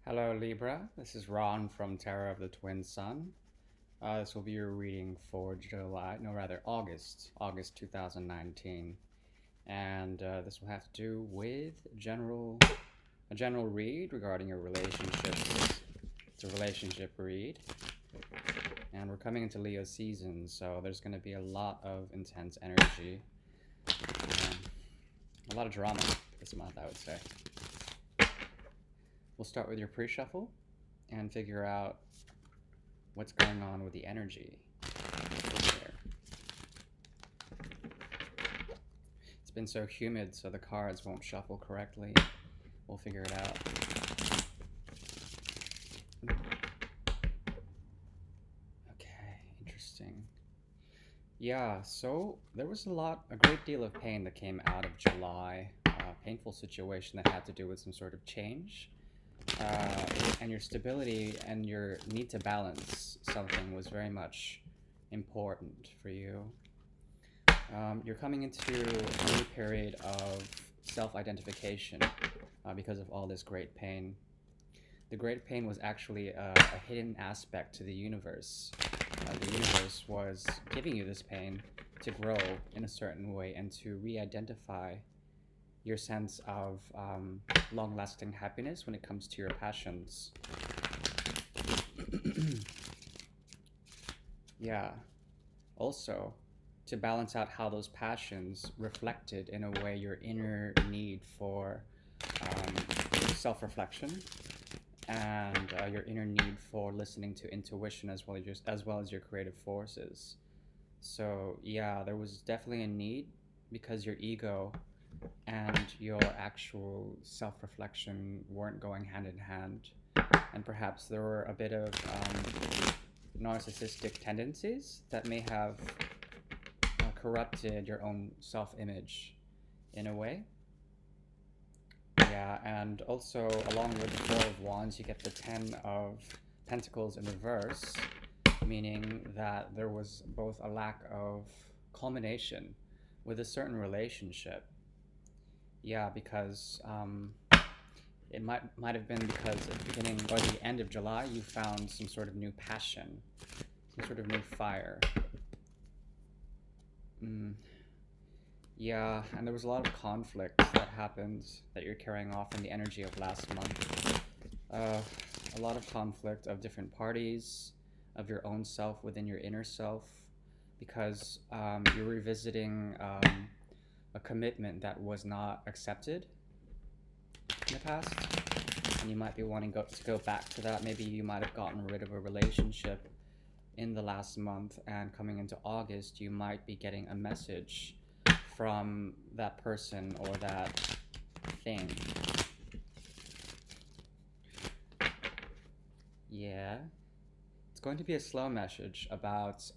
Hello Libra, this is Ron from Terror of the Twin Sun. This will be your reading for August 2019. And this will have to do with a general read regarding your relationships. It's a relationship read. And we're coming into Leo season, so there's going to be a lot of intense energy. A lot of drama this month, I would say. We'll start with your pre-shuffle and figure out what's going on with the energy there. It's been so humid, so the cards won't shuffle correctly. We'll figure it out. Okay, interesting. Yeah, so there was a great deal of pain that came out of July. Painful situation that had to do with some sort of change. And your stability and your need to balance something was very much important for you. You're coming into a new period of self-identification because of all this great pain. The great pain was actually a hidden aspect to the universe. The universe was giving you this pain to grow in a certain way and to re-identify your sense of long-lasting happiness when it comes to your passions. Yeah. Also, to balance out how those passions reflected in a way your inner need for self-reflection and your inner need for listening to intuition as well as your creative forces. So yeah, there was definitely a need because your ego and your actual self-reflection weren't going hand in hand, and perhaps there were a bit of narcissistic tendencies that may have corrupted your own self-image in a way. Yeah, and also along with the Four of Wands, you get the Ten of Pentacles in reverse, meaning that there was both a lack of culmination with a certain relationship. Yeah, because it might have been because at the beginning or the end of July you found some sort of new passion, some sort of new fire. Yeah, and there was a lot of conflict that happened that you're carrying off in the energy of last month. A lot of conflict of different parties, of your own self within your inner self, because you're revisiting a commitment that was not accepted in the past, and you might be wanting to go back to that. Maybe you might have gotten rid of a relationship in the last month, and coming into August you might be getting a message from that person or that thing. Yeah, it's going to be a slow message about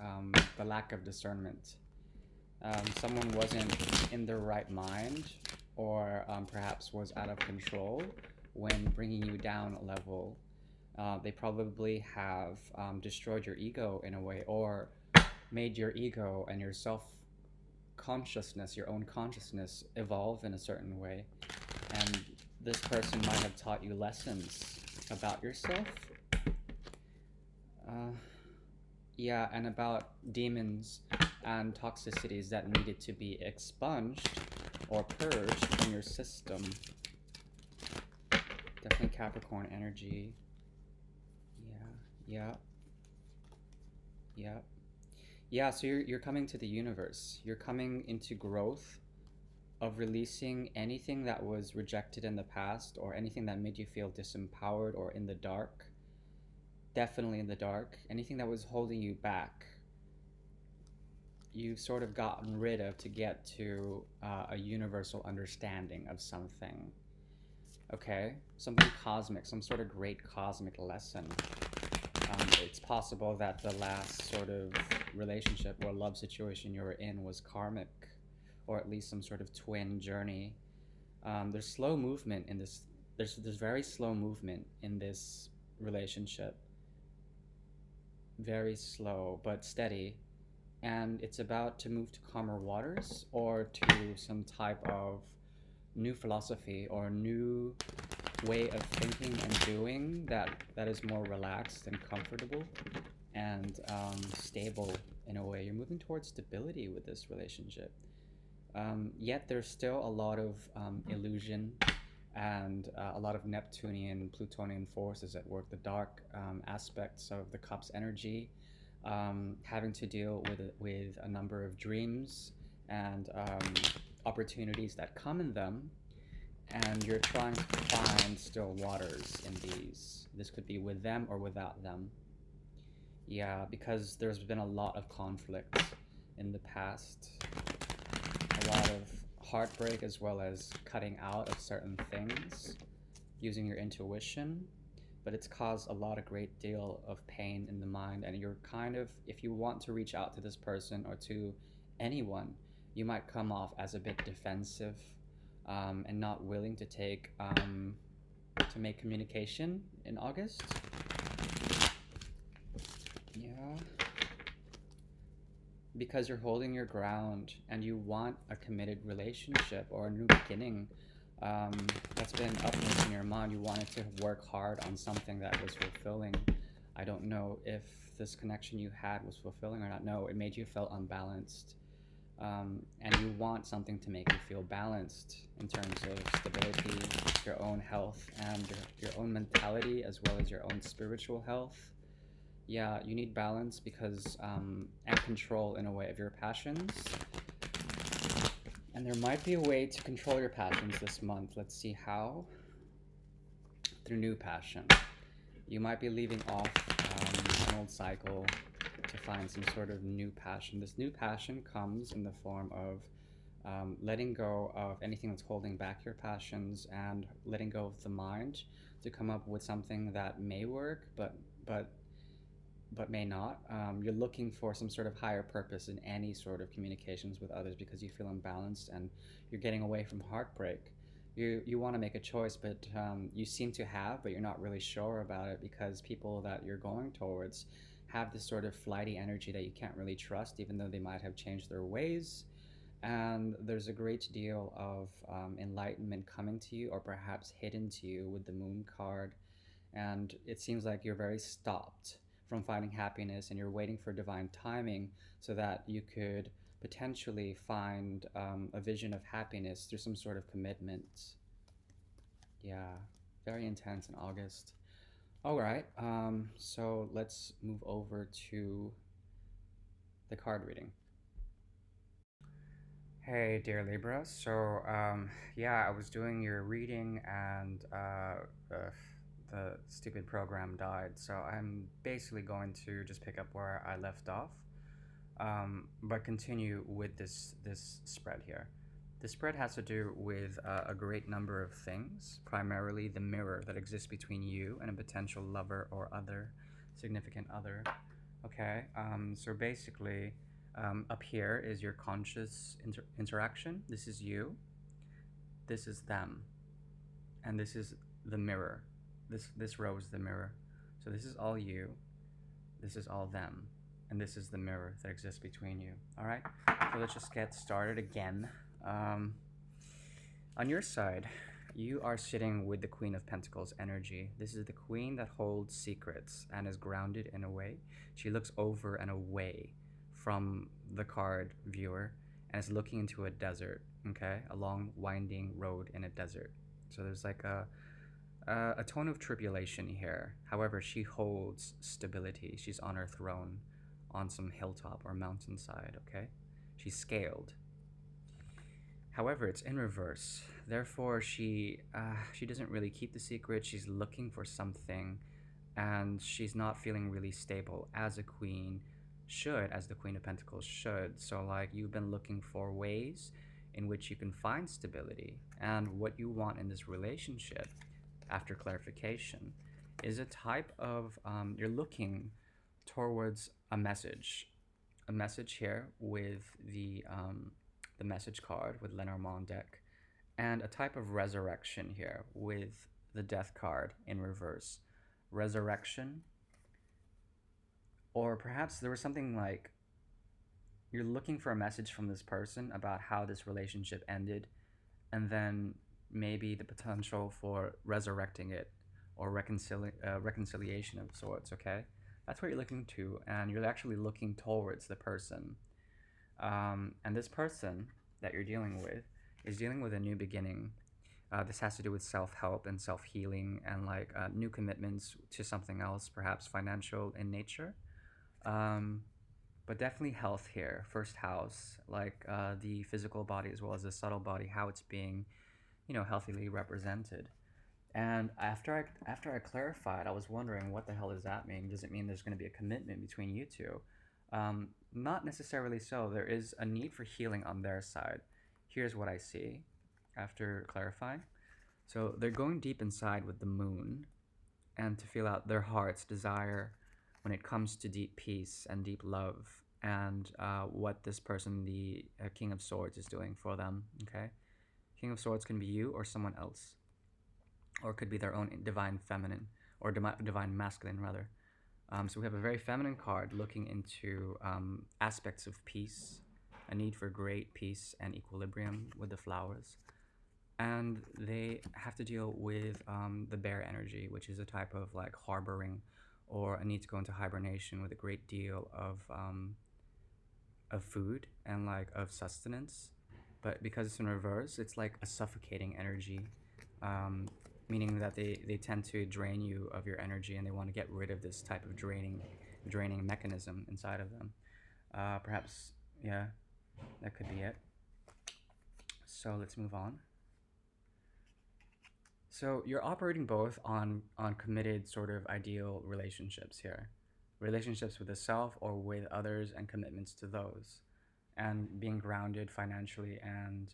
the lack of discernment. Someone wasn't in their right mind, or perhaps was out of control when bringing you down a level. They probably have destroyed your ego in a way, or made your ego and your self-consciousness, your own consciousness, evolve in a certain way. And this person might have taught you lessons about yourself. Yeah, and about demons and toxicities that needed to be expunged or purged from your system. Definitely Capricorn energy. Yeah, so you're coming to the universe. You're coming into growth of releasing anything that was rejected in the past, or anything that made you feel disempowered or in the dark. Definitely in the dark. Anything that was holding you back, you've sort of gotten rid of to get to a universal understanding of something. Okay, something cosmic, some sort of great cosmic lesson. It's possible that the last sort of relationship or love situation you were in was karmic, or at least some sort of twin journey. There's slow movement in this. There's very slow movement in this relationship. Very slow but steady, and it's about to move to calmer waters, or to some type of new philosophy or new way of thinking and doing that is more relaxed and comfortable and stable in a way. You're moving towards stability with this relationship. Yet there's still a lot of illusion and a lot of Neptunian, Plutonian forces at work. The dark aspects of the cup's energy, having to deal with a number of dreams and opportunities that come in them, and you're trying to find still waters in these. This could be with them or without them. Yeah, because there's been a lot of conflict in the past, a lot of heartbreak as well as cutting out of certain things using your intuition, but it's caused a lot of great deal of pain in the mind. And you're kind of, if you want to reach out to this person or to anyone, you might come off as a bit defensive, and not willing to take to make communication in August. Yeah, because you're holding your ground and you want a committed relationship or a new beginning, um, that's been upmost in your mind. You wanted to work hard on something that was fulfilling. I don't know if this connection you had was fulfilling or not. No, it made you feel unbalanced. And you want something to make you feel balanced in terms of stability, your own health, and your own mentality, as well as your own spiritual health. Yeah, you need balance because, and control in a way of your passions. And there might be a way to control your passions this month. Let's see how. Through new passion. You might be leaving off an old cycle to find some sort of new passion. This new passion comes in the form of letting go of anything that's holding back your passions and letting go of the mind to come up with something that may work, but but may not. You're looking for some sort of higher purpose in any sort of communications with others because you feel unbalanced and you're getting away from heartbreak. You want to make a choice, but you seem to have, but you're not really sure about it because people that you're going towards have this sort of flighty energy that you can't really trust, even though they might have changed their ways. And there's a great deal of enlightenment coming to you, or perhaps hidden to you with the Moon card. And it seems like you're very stopped from finding happiness and you're waiting for divine timing so that you could potentially find a vision of happiness through some sort of commitment. Yeah, very intense in August. All right, so let's move over to the card reading. Hey, dear Libra. So, yeah, I was doing your reading and the stupid program died. So I'm basically going to just pick up where I left off, but continue with this spread here. This spread has to do with a great number of things, primarily the mirror that exists between you and a potential lover or other significant other. Okay, so basically, up here is your conscious interaction. This is you, this is them, and this is the mirror. This row is the mirror. So this is all you, this is all them, and this is the mirror that exists between you. All right. So let's just get started again. Um, on your side, you are sitting with the Queen of Pentacles energy. This is the queen that holds secrets and is grounded in a way. She looks over and away from the card viewer and is looking into a desert, okay? A long winding road in a desert. So there's like a tone of tribulation here. However, she holds stability. She's on her throne on some hilltop or mountainside, okay? She's scaled. However, it's in reverse. Therefore, she doesn't really keep the secret. She's looking for something, and she's not feeling really stable as a queen should, as the Queen of Pentacles should. So, like, you've been looking for ways in which you can find stability, and what you want in this relationship, after clarification, is a type of you're looking towards a message here with the message card with Lenormand deck, and a type of resurrection here with the death card in reverse. Resurrection, or perhaps there was something like you're looking for a message from this person about how this relationship ended, and then maybe the potential for resurrecting it or reconciliation of sorts, okay? That's what you're looking to, and you're actually looking towards the person. And this person that you're dealing with is dealing with a new beginning. This has to do with self help and self healing and like new commitments to something else, perhaps financial in nature. Um, but definitely health here, first house, like the physical body as well as the subtle body, how it's being, healthily represented. And after I clarified, I was wondering what the hell does that mean? Does it mean there's going to be a commitment between you two? Not necessarily so. There is a need for healing on their side. Here's what I see after clarifying. So they're going deep inside with the moon and to feel out their heart's desire when it comes to deep peace and deep love and what this person, the King of Swords, is doing for them. Okay? King of Swords can be you or someone else, or it could be their own divine feminine or divine masculine, rather. So we have a very feminine card looking into aspects of peace, a need for great peace and equilibrium with the flowers. And they have to deal with the bear energy, which is a type of like harboring or a need to go into hibernation with a great deal of food and like of sustenance. But because it's in reverse, it's like a suffocating energy, um, meaning that they tend to drain you of your energy and they want to get rid of this type of draining mechanism inside of them. Perhaps, yeah, that could be it. So let's move on. So you're operating both on committed sort of ideal relationships here, relationships with the self or with others, and commitments to those, and being grounded financially, and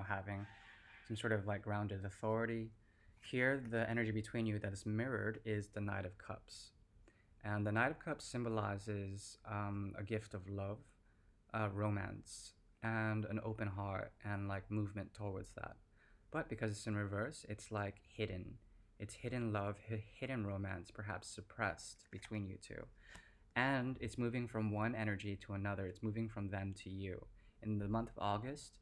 having some sort of like grounded authority. Here, the energy between you that is mirrored is the Knight of Cups, and the Knight of Cups symbolizes a gift of love, romance, and an open heart and like movement towards that. But because it's in reverse, it's like hidden. It's hidden love, hidden romance, perhaps suppressed between you two. And it's moving from one energy to another. It's moving from them to you. In the month of August,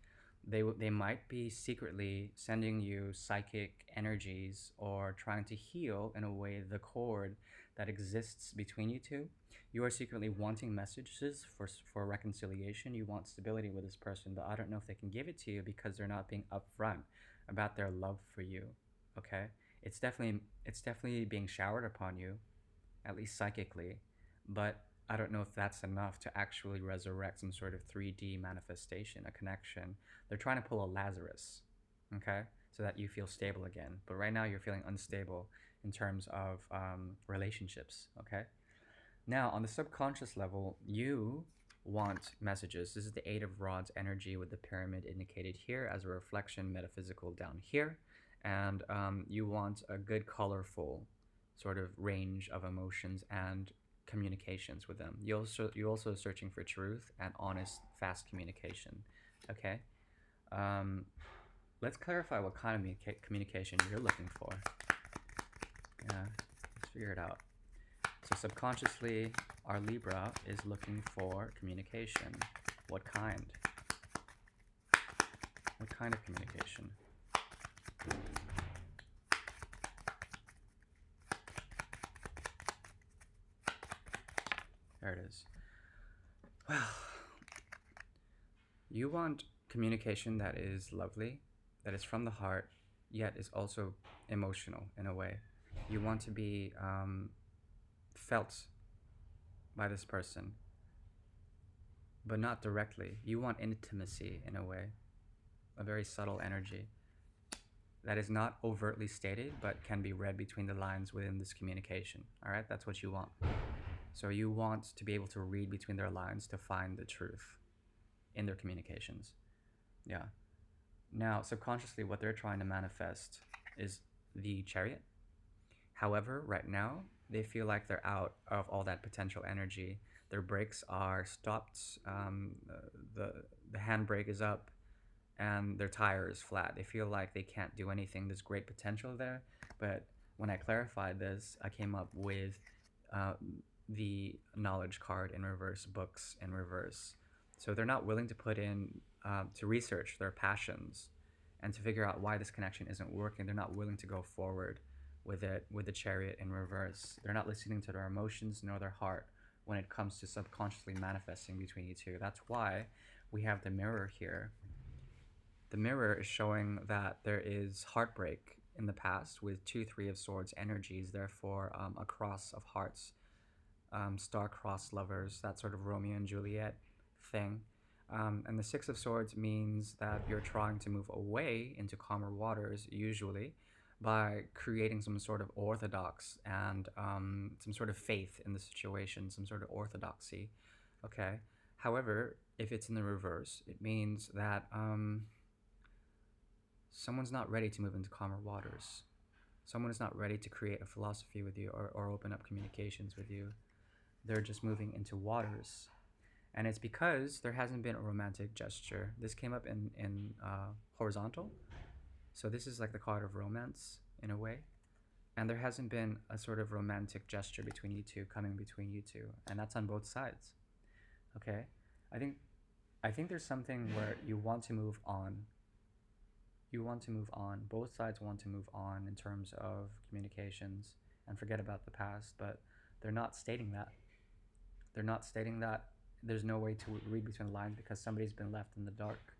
they might be secretly sending you psychic energies or trying to heal in a way the cord that exists between you two. You are secretly wanting messages for reconciliation. You want stability with this person, but I don't know if they can give it to you because they're not being upfront about their love for you. Okay, it's definitely being showered upon you, at least psychically, but I don't know if that's enough to actually resurrect some sort of 3D manifestation, a connection. They're trying to pull a Lazarus, okay, so that you feel stable again. But right now you're feeling unstable in terms of relationships, okay? Now, on the subconscious level, you want messages. This is the Eight of Rods energy with the pyramid indicated here as a reflection, metaphysical down here. And you want a good, colorful sort of range of emotions and communications with them. You're also searching for truth and honest, fast communication. Okay. Um, let's clarify what kind of communication you're looking for. Yeah, let's figure it out. So subconsciously, our Libra is looking for communication. What kind? What kind of communication? There it is. Well, you want communication that is lovely, that is from the heart, yet is also emotional in a way. You want to be felt by this person, but not directly. You want intimacy in a way, a very subtle energy that is not overtly stated, but can be read between the lines within this communication. All right, that's what you want. So you want to be able to read between their lines to find the truth in their communications. Yeah. Now, subconsciously, what they're trying to manifest is the Chariot. However, right now, they feel like they're out of all that potential energy. Their brakes are stopped. The handbrake is up, and their tire is flat. They feel like they can't do anything. There's great potential there, but when I clarified this, I came up with uh, the knowledge card in reverse, books in reverse. So they're not willing to put in to research their passions and to figure out why this connection isn't working. They're not willing to go forward with it, with the Chariot in reverse. They're not listening to their emotions nor their heart when it comes to subconsciously manifesting between you two. That's why we have the Mirror here. The Mirror is showing that there is heartbreak in the past with 2, 3 of Swords energies, therefore a cross of hearts, star-crossed lovers, that sort of Romeo and Juliet thing. And the 6 of Swords means that you're trying to move away into calmer waters, usually, by creating some sort of orthodox and some sort of faith in the situation, some sort of orthodoxy. Okay. However, if it's in the reverse, it means that someone's not ready to move into calmer waters. Someone is not ready to create a philosophy with you or open up communications with you. They're just moving into waters. And it's because there hasn't been a romantic gesture. This came up in horizontal. So this is like the card of romance in a way. And there hasn't been a sort of romantic gesture between you two, coming between you two. And that's on both sides. Okay? I think there's something where you want to move on. You want to move on. Both sides want to move on in terms of communications and forget about the past, but they're not stating that. They're not stating that. There's no way to read between the lines because somebody's been left in the dark.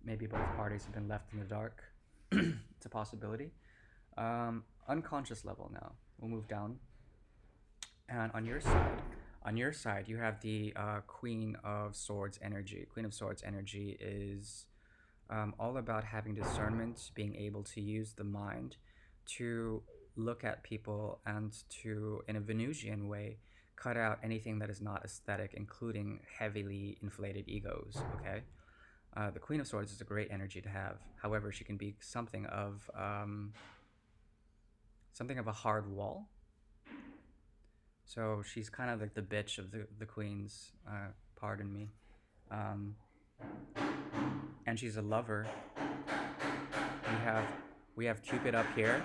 Maybe both parties have been left in the dark. It's a possibility. Unconscious level now. We'll move down. And on your side, you have the Queen of Swords energy. Queen of Swords energy is all about having discernment, being able to use the mind to look at people and to, in a Venusian way, cut out anything that is not aesthetic, including heavily inflated egos, okay? The Queen of Swords is a great energy to have. However, she can be something of a hard wall. So she's kind of like the bitch of the queens, pardon me. And she's a lover. We have Cupid up here,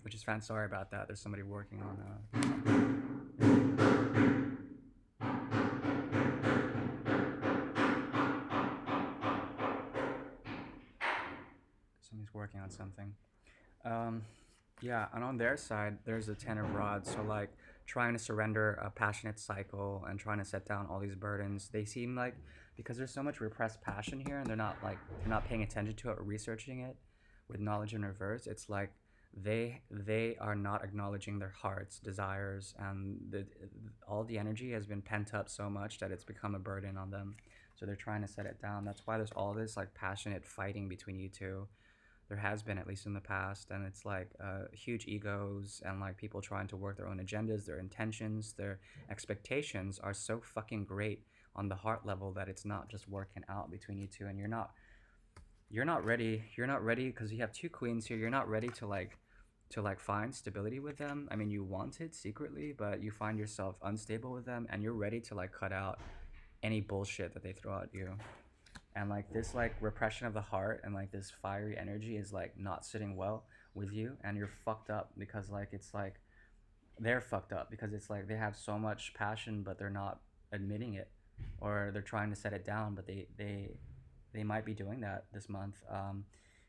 which is fan. Sorry about that. There's somebody working on. Somebody's working on something. Yeah, and on their side, there's a 10 of Rods. So like trying to surrender a passionate cycle and trying to set down all these burdens. They seem like, because there's so much repressed passion here, and they're not paying attention to it or researching it with knowledge in reverse. It's like they are not acknowledging their heart's desires, and all the energy has been pent up so much that it's become a burden on them. So they're trying to set it down. That's why there's all this like passionate fighting between you two. There has been, at least in the past, and it's like huge egos and like people trying to work their own agendas, their intentions, their expectations are so fucking great on the heart level that it's not just working out between you two, and you're not ready because you have 2 queens here. You're not ready to find stability with them. I mean, you want it secretly, but you find yourself unstable with them, and you're ready to like cut out any bullshit that they throw at you. And like this like repression of the heart and like this fiery energy is like not sitting well with you, and you're fucked up because like it's like they're fucked up because it's like they have so much passion but they're not admitting it, or they're trying to set it down, but they might be doing that this month.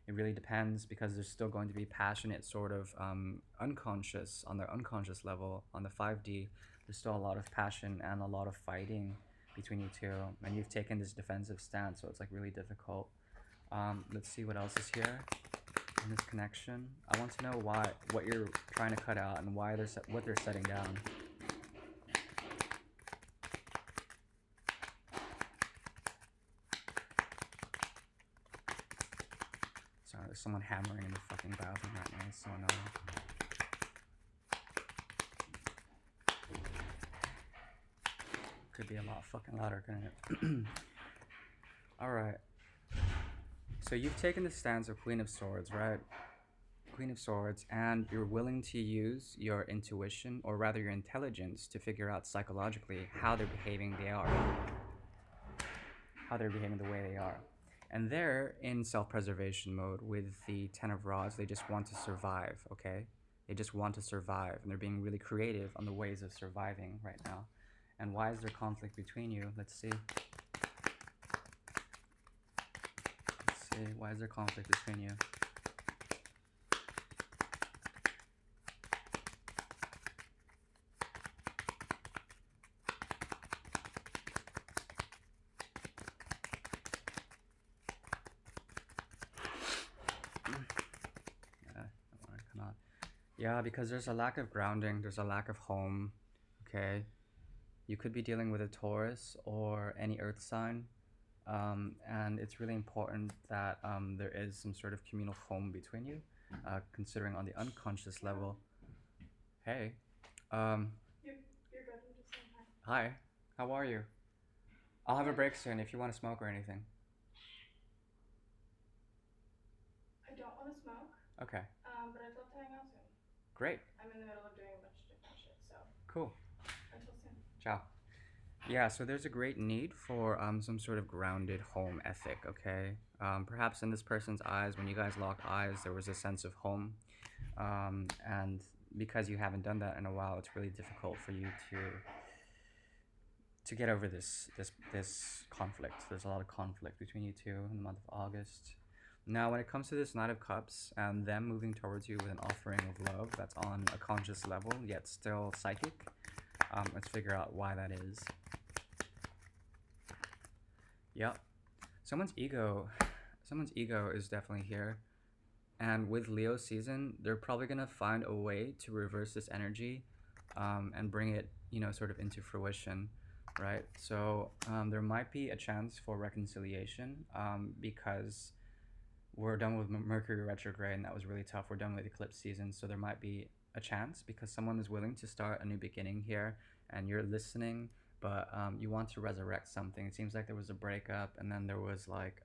It really depends, because there's still going to be passionate sort of unconscious, on their unconscious level, on the 5D. There's still a lot of passion and a lot of fighting between you two, and you've taken this defensive stance, so it's like really difficult. Let's see what else is here in this connection. I want to know what you're trying to cut out and why what they're setting down. Sorry, there's someone hammering in the fucking bathroom right now. It's so annoying. Could be a lot fucking louder, couldn't it? Alright. So you've taken the stance of Queen of Swords, right? Queen of Swords, and you're willing to use your intuition, or rather your intelligence, to figure out psychologically how they're behaving the way they are. And they're in self-preservation mode with the 10 of Rods. They just want to survive, okay? They just want to survive, and they're being really creative on the ways of surviving right now. And why is there conflict between you? Let's see. see. Why is there conflict between you? Yeah, I want to come out. Yeah, because there's a lack of grounding, there's a lack of home. Okay, you could be dealing with a Taurus or any Earth sign, and it's really important that there is some sort of communal home between you, considering on the unconscious level. Hey, um, You're good. I'm just saying hi. hi, how are you? I'll have a break soon if you want to smoke or anything. I don't want to smoke, Okay, but I'd love to hang out soon. great, I'm in the middle of doing a bunch of different shit, so cool, until soon. ciao. Yeah, so there's a great need for some sort of grounded home ethic, okay? Perhaps in this person's eyes, when you guys locked eyes, there was a sense of home. And because you haven't done that in a while, it's really difficult for you to get over this conflict. There's a lot of conflict between you two in the month of August. Now, when it comes to this Knight of Cups and them moving towards you with an offering of love that's on a conscious level, yet still psychic, let's figure out why that is. Yep. Someone's ego, someone's ego is definitely here. And with Leo season, they're probably gonna find a way to reverse this energy, and bring it, sort of into fruition, right? So there might be a chance for reconciliation, because we're done with Mercury retrograde, and that was really tough. We're done with eclipse season, so there might be a chance because someone is willing to start a new beginning here, and you're listening, but you want to resurrect something. It seems like there was a breakup, and then there was like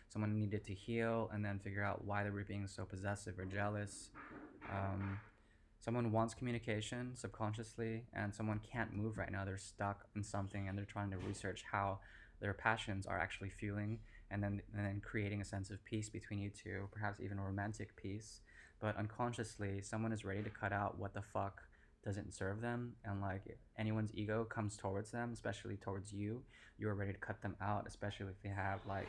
someone needed to heal, and then figure out why they were being so possessive or jealous. Um, Someone wants communication subconsciously, and someone can't move right now. They're stuck in something, and they're trying to research how their passions are actually fueling, and then creating a sense of peace between you two, perhaps even a romantic peace. But unconsciously, someone is ready to cut out what the fuck doesn't serve them, and like anyone's ego comes towards them, especially towards you, you are ready to cut them out, especially if they have like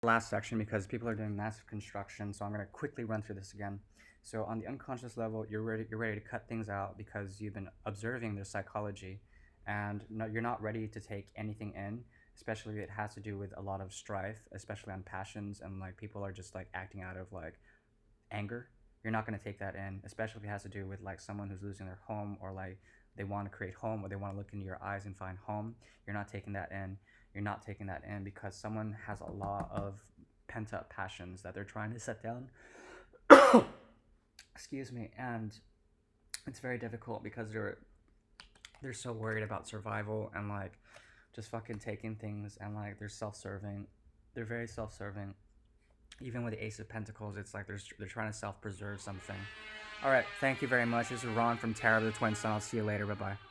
last section because people are doing massive construction, so I'm going to quickly run through this again. So on the unconscious level, you're ready to cut things out because you've been observing their psychology, and no, you're not ready to take anything in, especially if it has to do with a lot of strife, especially on passions, and like people are just like acting out of like anger. You're not going to take that in, especially if it has to do with like someone who's losing their home, or like they want to create home, or they want to look into your eyes and find home. You're not taking that in. You're not taking that in because someone has a lot of pent up passions that they're trying to set down. Excuse me. And it's very difficult because they're so worried about survival, and like just fucking taking things, and like they're self-serving. They're very self-serving. Even with the Ace of Pentacles, it's like they're trying to self-preserve something. All right, thank you very much. This is Ron from Tarot of the Twin Sun. I'll see you later. Bye bye.